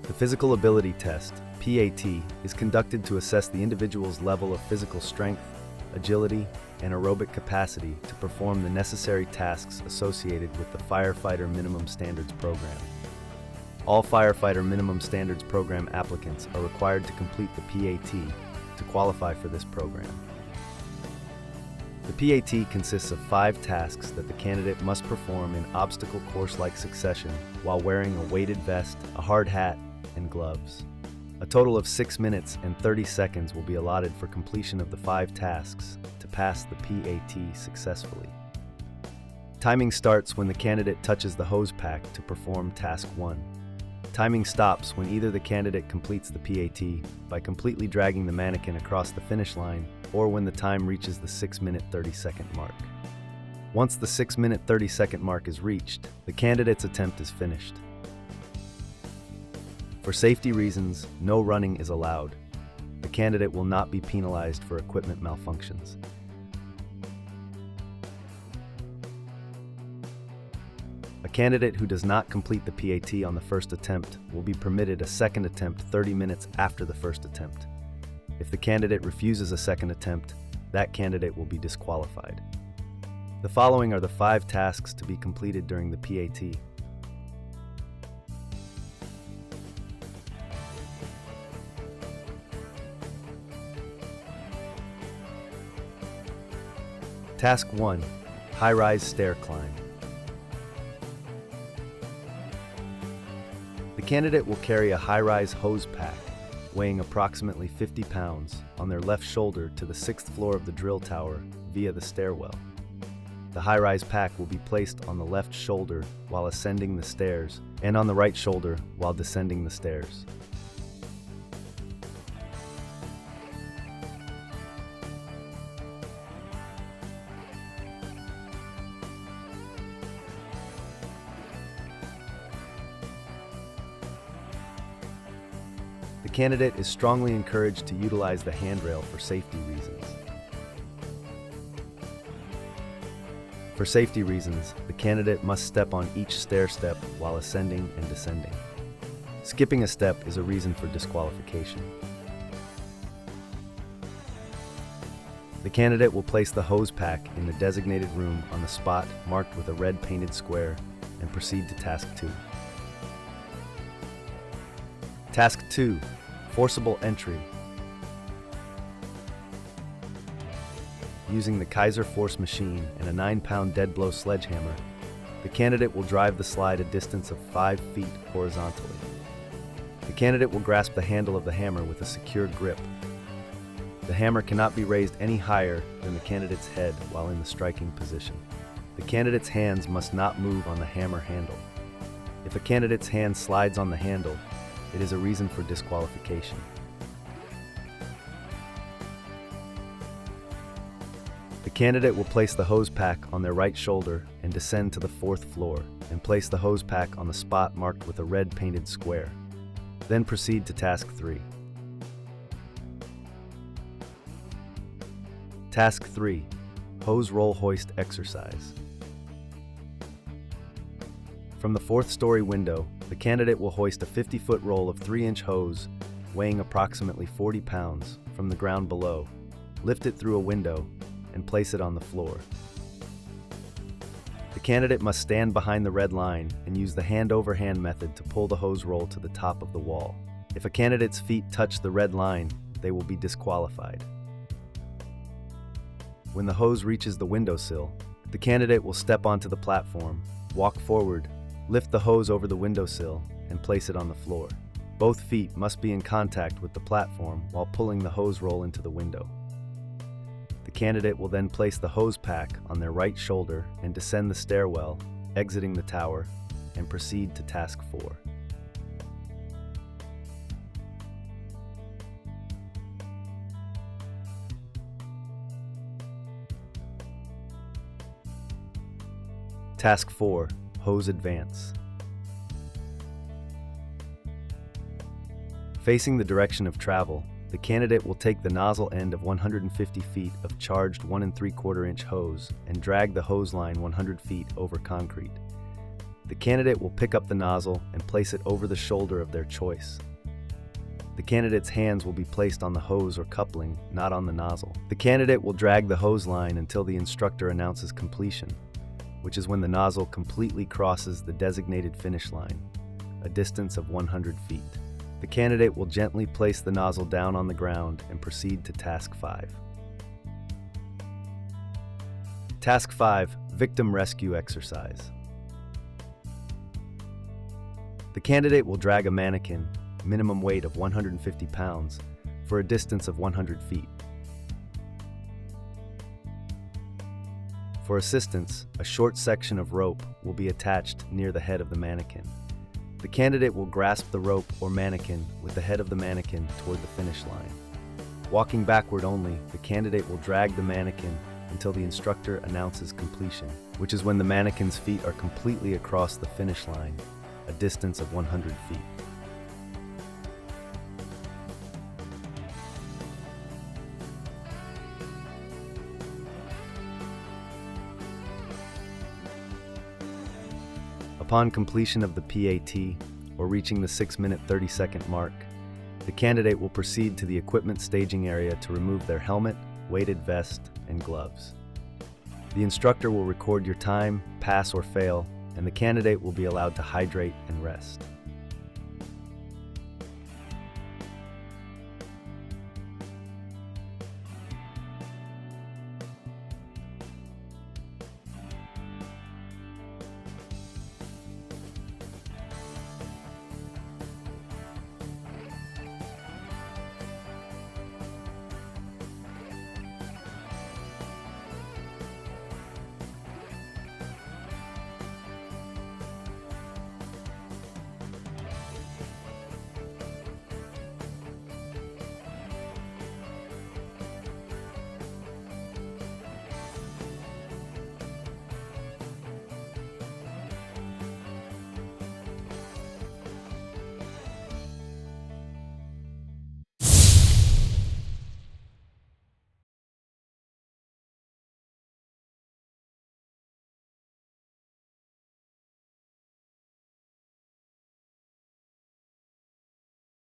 The physical ability test, P.A.T, is conducted to assess the individual's level of physical strength, agility, and aerobic capacity to perform the necessary tasks associated with the Firefighter Minimum Standards Program. All Firefighter Minimum Standards Program applicants are required to complete the P.A.T to qualify for this program. The P.A.T consists of 5 tasks that the candidate must perform in obstacle course-like succession while wearing a weighted vest, a hard hat, and gloves. A total of 6 minutes and 30 seconds will be allotted for completion of the 5 tasks to pass the P.A.T successfully. Timing starts when the candidate touches the hose pack to perform Task 1. Timing stops when either the candidate completes the P.A.T by completely dragging the mannequin across the finish line or when the time reaches the 6-minute 30-second mark. Once the 6-minute 30-second mark is reached, the candidate's attempt is finished. For safety reasons, no running is allowed. The candidate will not be penalized for equipment malfunctions. A candidate who does not complete the P.A.T on the first attempt will be permitted a second attempt 30 minutes after the first attempt. If the candidate refuses a second attempt, that candidate will be disqualified. The following are the 5 tasks to be completed during the P.A.T. Task 1. HighRise Stair Climb. The candidate will carry a HighRise hose pack weighing approximately 50 pounds on their left shoulder to the 6th floor of the drill tower via the stairwell. The HighRise pack will be placed on the left shoulder while ascending the stairs and on the right shoulder while descending the stairs. The candidate is strongly encouraged to utilize the handrail for safety reasons. For safety reasons, the candidate must step on each stair step while ascending and descending. Skipping a step is a reason for disqualification. The candidate will place the hose pack in the designated room on the spot marked with a red painted square and proceed to Task 2. Task 2. Forcible Entry. Using the Kaiser Force machine and a 9-pound dead blow sledgehammer, the candidate will drive the slide a distance of 5 feet horizontally. The candidate will grasp the handle of the hammer with a secured grip. The hammer cannot be raised any higher than the candidate's head while in the striking position. The candidate's hands must not move on the hammer handle. If a candidate's hand slides on the handle, it is a reason for disqualification. The candidate will place the hose pack on their right shoulder and descend to the 4th floor and place the hose pack on the spot marked with a red painted square. Then proceed to Task 3. Task 3. Hose Roll Hoist Exercise. From the 4th-story window, the candidate will hoist a 50-foot roll of 3-inch hose weighing approximately 40 pounds from the ground below, lift it through a window, and place it on the floor. The candidate must stand behind the red line and use the hand-over-hand method to pull the hose roll to the top of the wall. If a candidate's feet touch the red line, they will be disqualified. When the hose reaches the windowsill, the candidate will step onto the platform, walk forward, lift the hose over the windowsill, and place it on the floor. Both feet must be in contact with the platform while pulling the hose roll into the window. The candidate will then place the hose pack on their right shoulder and descend the stairwell, exiting the tower, and proceed to Task 4. Task 4. Hose Advance. Facing the direction of travel, the candidate will take the nozzle end of 150 feet of charged 1 3/4 inch hose and drag the hose line 100 feet over concrete. The candidate will pick up the nozzle and place it over the shoulder of their choice. The candidate's hands will be placed on the hose or coupling, not on the nozzle. The candidate will drag the hose line until the instructor announces completion, which is when the nozzle completely crosses the designated finish line, a distance of 100 feet. The candidate will gently place the nozzle down on the ground and proceed to Task 5. Task 5, Victim Rescue Exercise. The candidate will drag a mannequin, minimum weight of 150 pounds, for a distance of 100 feet. For assistance, a short section of rope will be attached near the head of the mannequin. The candidate will grasp the rope or mannequin with the head of the mannequin toward the finish line. Walking backward only, the candidate will drag the mannequin until the instructor announces completion, which is when the mannequin's feet are completely across the finish line, a distance of 100 feet. Upon completion of the P.A.T, or reaching the 6-minute 30-second mark, the candidate will proceed to the equipment staging area to remove their helmet, weighted vest, and gloves. The instructor will record your time, pass or fail, and the candidate will be allowed to hydrate and rest.